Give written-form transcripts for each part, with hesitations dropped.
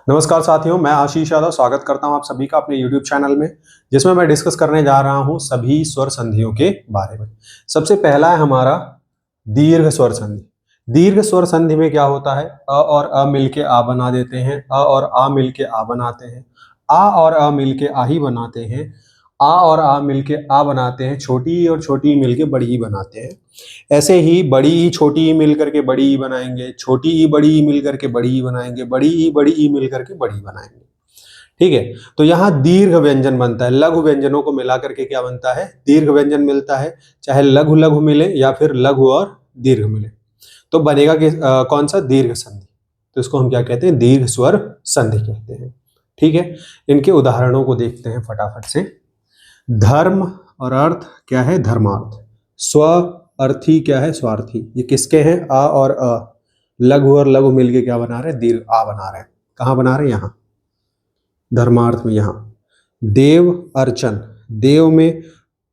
नमस्कार साथियों, मैं आशीष यादव स्वागत करता हूं आप सभी का अपने YouTube चैनल में, जिसमें मैं डिस्कस करने जा रहा हूं सभी स्वर संधियों के बारे में। सबसे पहला है हमारा दीर्घ स्वर संधि। दीर्घ स्वर संधि में क्या होता है, अ और अ मिलके आ बना देते हैं, अ और आ मिलके आ बनाते हैं, आ और अ मिलके आ ही बनाते हैं, आ और आ मिलके आ बनाते हैं, छोटी ई और छोटी ई मिलके बड़ी ई बनाते हैं। ऐसे ही बड़ी ई छोटी ई मिल करके बड़ी ई बनाएंगे, छोटी ई बड़ी ई मिल करके बड़ी ई बनाएंगे, बड़ी ई मिल करके बड़ी बनाएंगे। ठीक है, तो यहाँ दीर्घ व्यंजन बनता है। लघु व्यंजनों को मिला करके क्या बनता है, दीर्घ व्यंजन मिलता है। चाहे लघु लघु मिले या फिर लघु और दीर्घ मिले तो बनेगा कि कौन सा, दीर्घ संधि। तो इसको हम क्या कहते हैं, दीर्घ स्वर संधि कहते हैं। ठीक है, इनके उदाहरणों को देखते हैं फटाफट से। धर्म और अर्थ क्या है, धर्मार्थ। स्व अर्थी क्या है, स्वार्थी। ये किसके हैं, आ और अ। लघु और लघु मिलके क्या बना रहे हैं, दीर्घ आ बना रहे हैं। कहाँ बना रहे हैं, यहाँ धर्मार्थ में। यहाँ देव अर्चन, देव में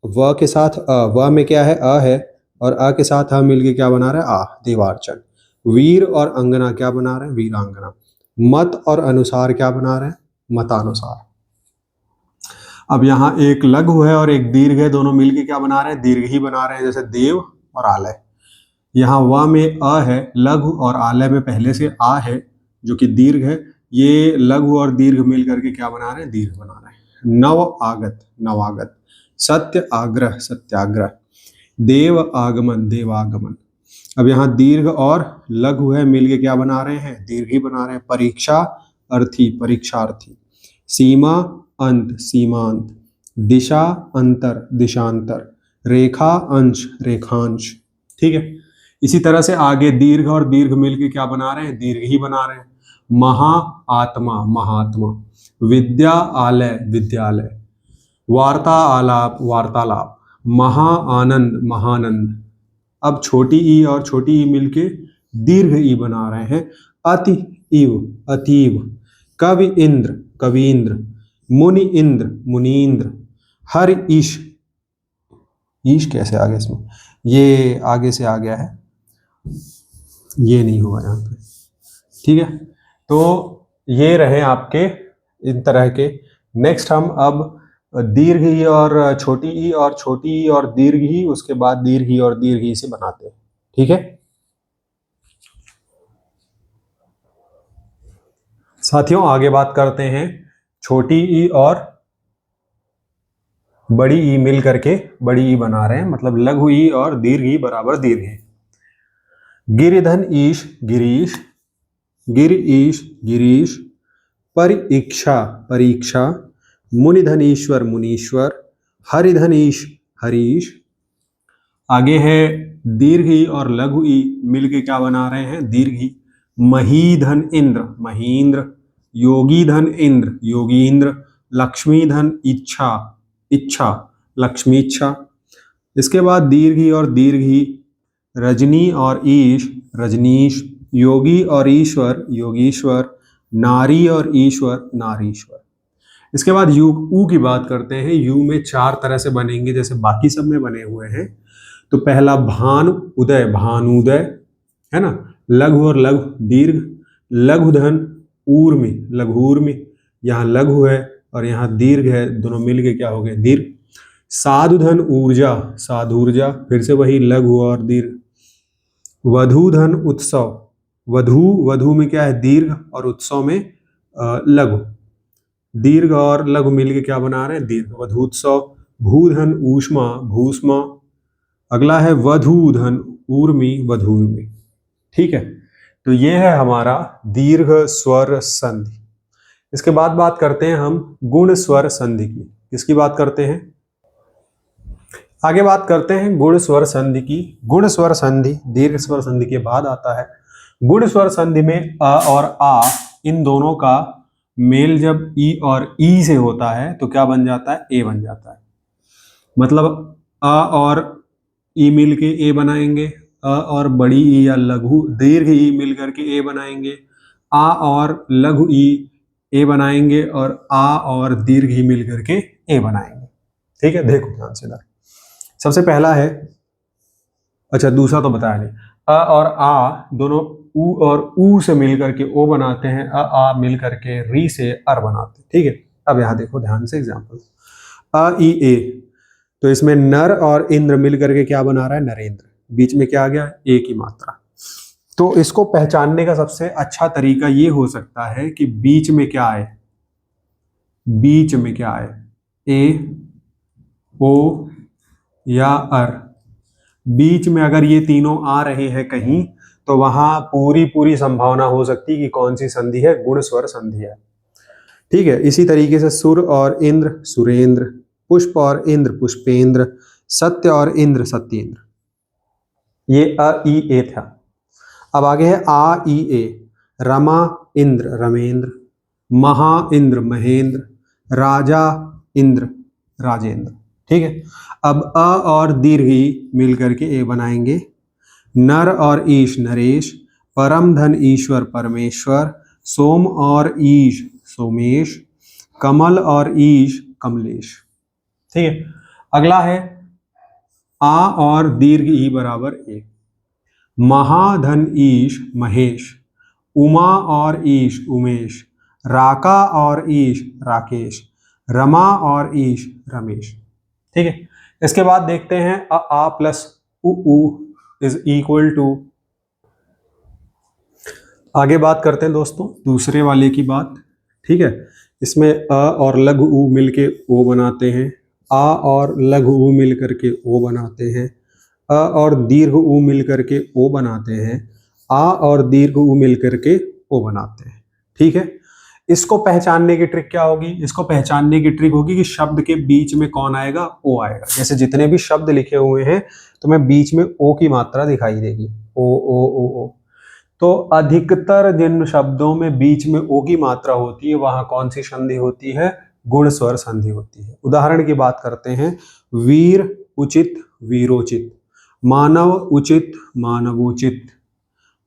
व के साथ अ, व में क्या है, अ है, और अ के साथ अ मिलके क्या बना रहे हैं, आ, देवार्चन। वीर और अंगना क्या बना रहे हैं, वीरांगना। मत और अनुसार क्या बना रहे हैं, मतानुसार। अब यहाँ एक लघु है और एक दीर्घ है, दोनों मिलके क्या बना रहे हैं, दीर्घ ही बना रहे हैं, जैसे देव और आलय। यहाँ व में अ है, लघु, और आलय में पहले से आ है जो कि दीर्घ है। ये लघु और दीर्घ मिल करके क्या बना रहे हैं, दीर्घ बना रहे हैं। नव आगत, नवागत। सत्य आग्रह, सत्याग्रह। देव आगमन, देवागमन। अब यहाँ दीर्घ और लघु है, मिलके क्या बना रहे हैं, दीर्घ ही बना रहे हैं। परीक्षा अर्थी, परीक्षार्थी। सीमा अंत, सीमांत। दिशा अंतर, दिशांतर। रेखा अंश, रेखांश। ठीक है, इसी तरह से आगे दीर्घ और दीर्घ मिलके क्या बना रहे हैं, दीर्घ ही बना रहे हैं। महा आत्मा, महात्मा। विद्या आलय, विद्यालय। वार्ता आलाप, वार्तालाप। महा आनंद, महानंद। अब छोटी ई और छोटी ई मिलके दीर्घ ई बना रहे हैं। अति इव, अतीव। कवि इंद्र, कवींद्र। मुनि इंद्र, मुनीन्द्र। हर ईश, ईश कैसे आ गया इसमें, ये आगे से आ गया है, ये नहीं हुआ यहाँ पे। ठीक है, तो ये रहे आपके इन तरह के। नेक्स्ट हम अब दीर्घ ई और छोटी ई और छोटी ई और दीर्घ ई, उसके बाद दीर्घ ई और दीर्घ ई से बनाते हैं। ठीक है साथियों, आगे बात करते हैं। छोटी ई और बड़ी ई मिल करके बड़ी ई बना रहे हैं, मतलब लघु ई और दीर्घ ई बराबर दीर्घ है। गिरिधन ईश, गिरीश। गिर ईश, गिरीश। परीक्षा, परीक्षा। मुनिधनीश्वर, मुनीश्वर। हरिधनीश, हरीश। आगे है दीर्घ ई और लघु ई मिलके क्या बना रहे हैं, दीर्घ ई। महीधन इंद्र, महींद्र। योगी धन इंद्र, योगींद्र। लक्ष्मी धन इच्छा, इच्छा, लक्ष्मी इच्छा। इसके बाद दीर्घ ई और दीर्घ ई। रजनी और ईश, रजनीश। योगी और ईश्वर, योगीश्वर। नारी और ईश्वर, नारीश्वर। इसके बाद यू, ऊ की बात करते हैं। यू में चार तरह से बनेंगे जैसे बाकी सब में बने हुए हैं। तो पहला भानु उदय, भानुदय, है ना। लघु और लघु दीर्घ। लघुधन ऊर्मि, लघूर्मि। यहाँ लघु है और यहाँ दीर्घ है, दोनों मिलके क्या हो गए, दीर्घ। साधुधन ऊर्जा, साधूर्जा, फिर से वही लघु और दीर्घ। वधूधन उत्सव, वधु, वधु में क्या है, दीर्घ, और उत्सव में लघु। दीर्घ और लघु मिलके क्या बना रहे हैं, दीर्घ, वधूत्सव। भूधन ऊष्मा, भूष्मा। अगला है वधूधन ऊर्मी, वधूर्मी। ठीक है, तो ये है हमारा दीर्घ स्वर संधि। इसके बाद बात करते हैं हम गुण स्वर संधि की। किसकी बात करते हैं, आगे बात करते हैं गुण स्वर संधि की। गुण स्वर संधि दीर्घ स्वर संधि के बाद आता है। गुण स्वर संधि में अ और आ, इन दोनों का मेल जब ई और ई से होता है तो क्या बन जाता है, ए बन जाता है। मतलब अ और ई मिल के ए बनाएंगे। अ और बड़ी ई या लघु दीर्घ ई मिल करके ए बनाएंगे। आ और लघु ई ए बनाएंगे, और आ और दीर्घ ई मिल करके ए बनाएंगे। ठीक है, देखो ध्यान से इधर। सबसे पहला है, अच्छा दूसरा तो बताया नहीं। अ और आ दोनों ऊ और ऊ से मिल करके ओ बनाते हैं, अ आ मिल करके री से अर बनाते हैं। ठीक है, अब यहां देखो ध्यान से एग्जाम्पल, अ ई ए, तो इसमें नर और इंद्र मिल करके क्या बना रहा है, नरेंद्र, बीच में क्या आ गया, ए की मात्रा। तो इसको पहचानने का सबसे अच्छा तरीका ये हो सकता है कि बीच में क्या आए, बीच में क्या आए, ए ओ या अर, बीच में अगर ये तीनों आ रहे हैं कहीं तो वहां पूरी पूरी संभावना हो सकती है कि कौन सी संधि है, गुण स्वर संधि है। ठीक है, इसी तरीके से सुर और इंद्र सुरेंद्र, पुष्प और इंद्र पुष्पेंद्र, सत्य और इंद्र सत्येंद्र। ये अ ई ए था। अब आगे है आ ई ए, रमा इंद्र रमेंद्र, महा इंद्र महेंद्र, राजा इंद्र राजेंद्र। ठीक है, अब अ और दीर्घ ई मिल करके ए बनाएंगे, नर और ईश नरेश, परम धन ईश्वर परमेश्वर, सोम और ईश सोमेश, कमल और ईश कमलेश। ठीक है, अगला है आ और दीर्घ ई बराबर ए, महाधन ईश महेश, उमा और ईश उमेश, राका और ईश राकेश, रमा और ईश रमेश। ठीक है, इसके बाद देखते हैं आ प्लस उ इज इक्वल टू, आगे बात करते हैं दोस्तों दूसरे वाले की बात। ठीक है, इसमें अ और लघु उ मिलके ओ बनाते हैं, आ और लघु उ मिल करके ओ बनाते हैं, अ और दीर्घ उ मिल करके ओ बनाते हैं, आ और दीर्घ उ मिल करके ओ बनाते हैं। ठीक है, इसको पहचानने की ट्रिक क्या होगी, इसको पहचानने की ट्रिक होगी कि शब्द के बीच में कौन आएगा, ओ आएगा। जैसे जितने भी शब्द लिखे हुए हैं तो मैं बीच में ओ की मात्रा दिखाई देगी, ओ ओ ओ ओ। तो अधिकतर जिन शब्दों में बीच में ओ की मात्रा होती है वहां कौन सी संधि होती है, गुण स्वर संधि होती है। उदाहरण की बात करते हैं, वीर उचित वीरोचित, मानव उचित मानवोचित,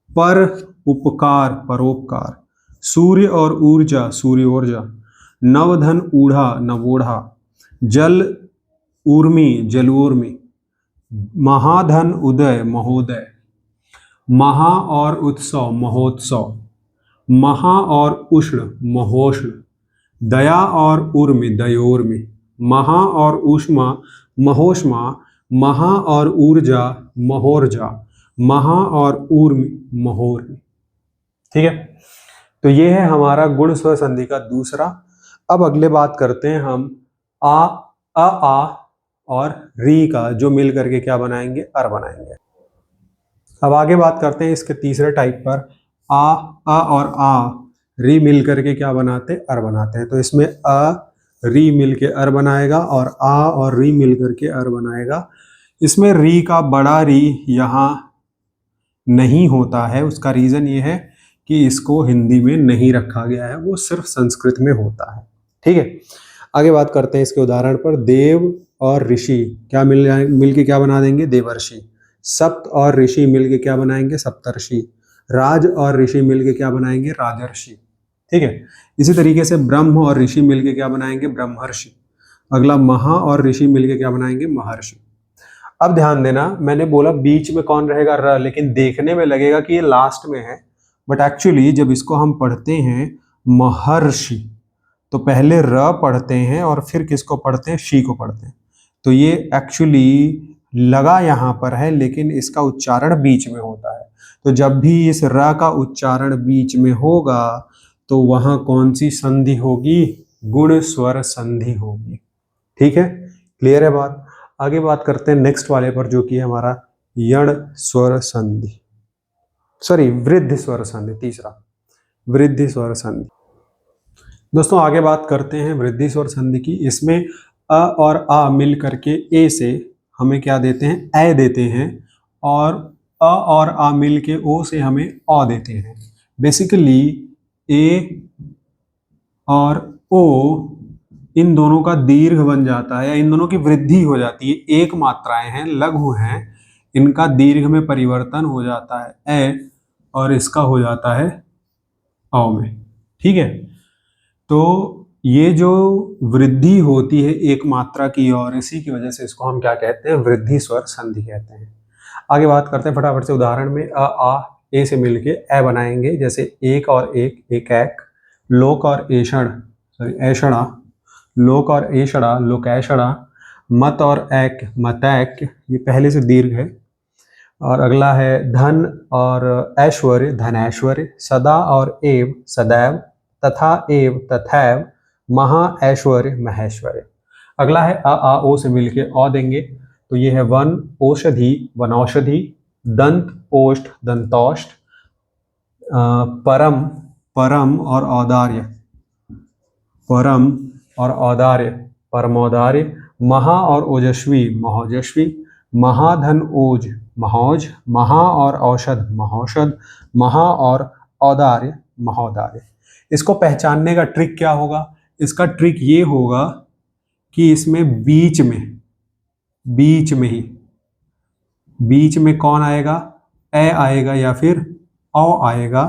पर उपकार परोपकार, सूर्य और ऊर्जा सूर्योर्जा, नवधन ऊढ़ा नवोढ़ा, जल ऊर्मी जलोर्मी, महाधन उदय महोदय, महा और उत्सव महोत्सव, महा और उष्ण महोष्ण, दया और उर्मी दयोर्मी, महा और ऊष्मा महोष्मा, महा और ऊर्जा महोर्जा, महा और ऊर्मी महोर्मी। ठीक है, तो ये है हमारा गुण स्वर संधि का दूसरा। अब अगले बात करते हैं हम आ और री का, जो मिल करके क्या बनाएंगे, अर बनाएंगे। अब आगे बात करते हैं इसके तीसरे टाइप पर, आ और आ री मिल करके क्या बनाते हैं, अर बनाते हैं। तो इसमें अ री मिल के अर बनाएगा और आ और री मिल करके अर बनाएगा। इसमें री का बड़ा री यहाँ नहीं होता है, उसका रीजन ये है कि इसको हिंदी में नहीं रखा गया है, वो सिर्फ संस्कृत में होता है। ठीक है, आगे बात करते हैं इसके उदाहरण पर, देव और ऋषि क्या मिल के क्या बना देंगे, देवर्षि, सप्त और ऋषि मिल के क्या बनाएंगे, सप्तर्षि, राज और ऋषि मिल के क्या बनाएंगे, राजर्षि। ठीक है, इसी तरीके से ब्रह्म और ऋषि मिल के क्या बनाएंगे, ब्रह्मर्षि। अगला महा और ऋषि मिल के क्या बनाएंगे, महर्षि। अब ध्यान देना, मैंने बोला बीच में कौन रहेगा, र, लेकिन देखने में लगेगा कि ये लास्ट में है, बट एक्चुअली जब इसको हम पढ़ते हैं महर्षि तो पहले र पढ़ते हैं और फिर किसको पढ़ते हैं, शी को पढ़ते हैं। तो ये एक्चुअली लगा यहाँ पर है लेकिन इसका उच्चारण बीच में होता है। तो जब भी इस र का उच्चारण बीच में होगा तो वहां कौन सी संधि होगी, गुण स्वर संधि होगी। ठीक है, क्लियर है बात। आगे बात करते हैं नेक्स्ट वाले पर, जो कि है हमारा यण स्वर संधि, सॉरी वृद्धि स्वर संधि, तीसरा वृद्धि स्वर संधि। दोस्तों आगे बात करते हैं वृद्धि स्वर संधि की। इसमें अ और आ मिल करके ए से हमें क्या देते हैं, ए देते हैं, और अ और आ मिल के ओ से हमें अ देते हैं। बेसिकली ए और ओ इन दोनों का दीर्घ बन जाता है, या इन दोनों की वृद्धि हो जाती है। एक मात्राएं हैं, लघु हैं, इनका दीर्घ में परिवर्तन हो जाता है ए, और इसका हो जाता है अ में। ठीक है, तो ये जो वृद्धि होती है एक मात्रा की, और इसी की वजह से इसको हम क्या कहते हैं, वृद्धि स्वर संधि कहते हैं। आगे बात करते हैं फटाफट से उदाहरण में, अ आ ए से मिलके ए बनाएंगे, जैसे एक और एक, एक एक, लोक और ऐषण, सॉरी ऐषणा, लोक और ऐषणा, लोकैषणा, मत और ऐक, मतैक, ये पहले से दीर्घ है। और अगला है धन और ऐश्वर्य, धनैश्वर्य, सदा और एव, सदैव, तथा एव, तथैव, महा ऐश्वर्य, महेश्वर्य। अगला है आ ओ से मिलके औ देंगे, तो ये है वन औषधि, वनौषधि, दंत ओष्ठ, दंतौष्ठ, परम, परम और औदार्य, परम और औदार्य, परमौदार्य, महा और ओजस्वी, महोजस्वी, महाधन ओज, महोज, महा और औषध, महौषध, महा और औदार्य, महोदार्य। इसको पहचानने का ट्रिक क्या होगा? इसका ट्रिक ये होगा कि इसमें बीच में कौन आएगा? ए आएगा या फिर औ आएगा।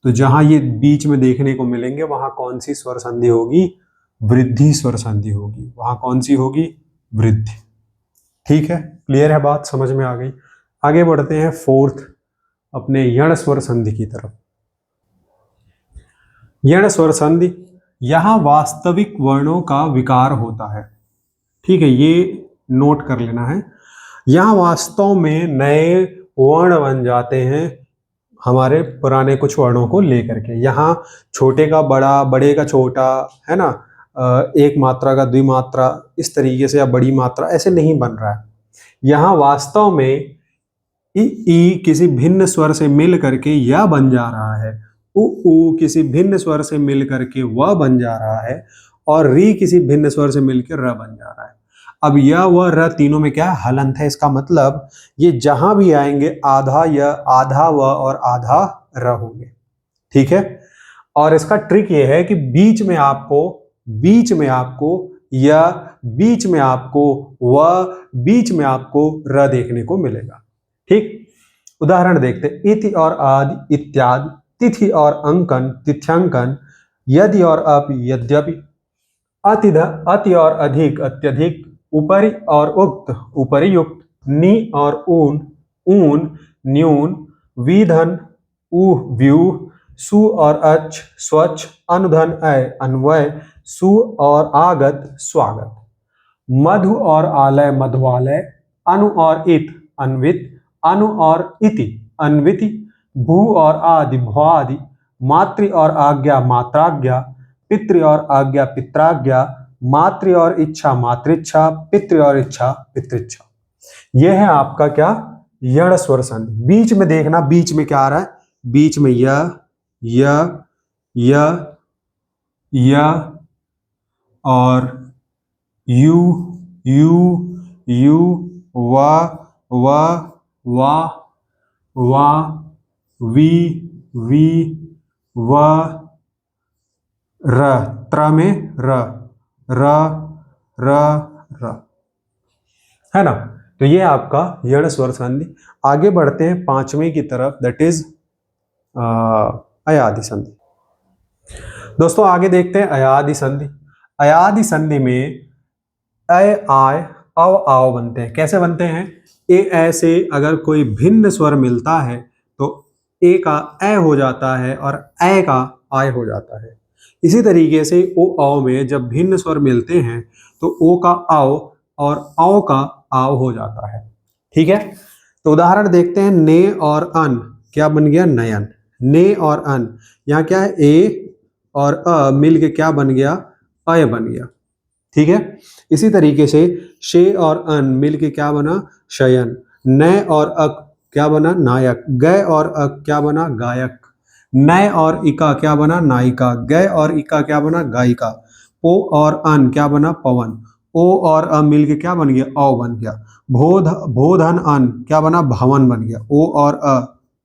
तो जहां ये बीच में देखने को मिलेंगे वहां कौन सी स्वर संधि होगी? वृद्धि स्वर संधि होगी। वहां कौन सी होगी? वृद्धि। ठीक है, क्लियर है बात, समझ में आ गई। आगे बढ़ते हैं फोर्थ, अपने यण स्वर संधि की तरफ। यण स्वर संधि, यहां वास्तविक वर्णों का विकार होता है। ठीक है, ये नोट कर लेना है। यहां वास्तव में नए वर्ण बन जाते हैं हमारे पुराने कुछ वर्णों को लेकर के। यहाँ छोटे का बड़ा, बड़े का छोटा, है ना, एक मात्रा का द्विमात्रा, इस तरीके से, या बड़ी मात्रा, ऐसे नहीं बन रहा है। यहाँ वास्तव में ई किसी भिन्न स्वर से मिल करके या बन जा रहा है, उ किसी भिन्न स्वर से मिल करके व बन जा रहा है, और री किसी भिन्न स्वर से मिलकर र बन जा रहा है। अब यह व र तीनों में क्या हलंत है? इसका मतलब ये जहां भी आएंगे आधा य, आधा व और आधा र होंगे। ठीक है, और इसका ट्रिक ये है कि बीच में आपको य, बीच में आपको व, बीच में आपको र देखने को मिलेगा। ठीक, उदाहरण देखते, इति और आदि, इत्यादि, तिथि और अंकन, तिथ्यांकन, यदि और अप, यद्यपि, अति और अधिक, अत्यधिक, ऊपरी और उक्त, ऊपरियुक्त, नि और ऊन, ऊन, न्यून, विधन, ऊह, व्यूह, सु और अच्छ, स्वच्छ, अनुधन, अय, अन्वय, सु और आगत, स्वागत, मधु और आलय, मधुआलय, अनु और इत, अन्वित, अनु और इति, अन्विति, भू और आदि, भुआदि, मातृ और आज्ञा, मात्राज्ञा, पितृ और आज्ञा, पित्राज्ञा, मातृ और इच्छा, मातृच्छा, पितृ और इच्छा, पितृच्छा। यह है आपका क्या? यण स्वर संधि। बीच में देखना, बीच में क्या आ रहा है? बीच में य, य, य, य और यू, यू, यू, वा, वी, व, र, त्र में र, है ना। तो ये आपका यण स्वर संधि। आगे बढ़ते हैं पांचवें की तरफ, दैट इज अयादि संधि। दोस्तों आगे देखते हैं अयादि संधि। अयादि संधि में अय, आय, अव, आओ बनते हैं। कैसे बनते हैं? ए ऐसे अगर कोई भिन्न स्वर मिलता है तो ए का ए हो जाता है और ऐ का आय हो जाता है। इसी तरीके से ओ औ में जब भिन्न स्वर मिलते हैं तो ओ का आओ और औ का आव हो जाता है। ठीक है, तो उदाहरण देखते हैं, ने और अन, क्या बन गया? नयन। ने और अन, यहाँ क्या है? ए और अ मिल के क्या बन गया? अय बन गया। ठीक है, इसी तरीके से शे और अन मिल के क्या बना? शयन। नय और अक क्या बना? नायक। गय और अक क्या बना? गायक। नय और इका क्या बना? नायिका। गय और इका क्या बना? गायिका। पो और अन क्या बना? पवन। ओ और अ मिल के क्या बन गया? औ बन गया। भोधन अन क्या बना? भवन बन गया। ओ और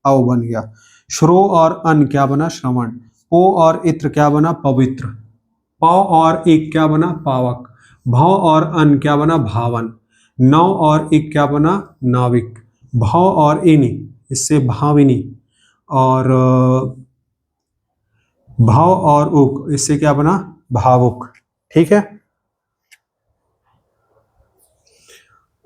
औ बन गया। श्रो और अन क्या बना? श्रवण। पो और इत्र क्या बना? पवित्र। पौ और इक क्या बना? पावक। भौ और अन क्या बना? भावन। नौ और इक क्या बना? नाविक। भौ और इनि, इससे भाविनी। और भौ और उक, इससे क्या बना? भावुक। ठीक है,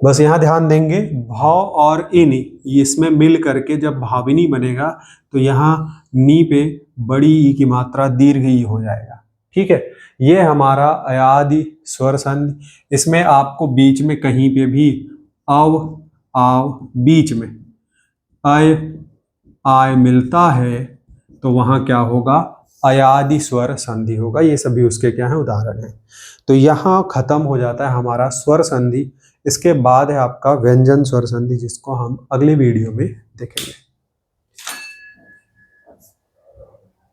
बस यहाँ ध्यान देंगे भाव और इनी इसमें मिल करके जब भाविनी बनेगा तो यहाँ नी पे बड़ी ई की मात्रा दीर्घ ई हो जाएगा। ठीक है, ये हमारा अयादि स्वर संधि। इसमें आपको बीच में कहीं पे भी अव आव बीच में अय आय मिलता है तो वहां क्या होगा, अयादि स्वर संधि होगा। ये सभी उसके क्या है, उदाहरण हैं। तो यहाँ खत्म हो जाता है हमारा स्वर संधि। इसके बाद है आपका व्यंजन स्वर संधि, जिसको हम अगले वीडियो में देखेंगे।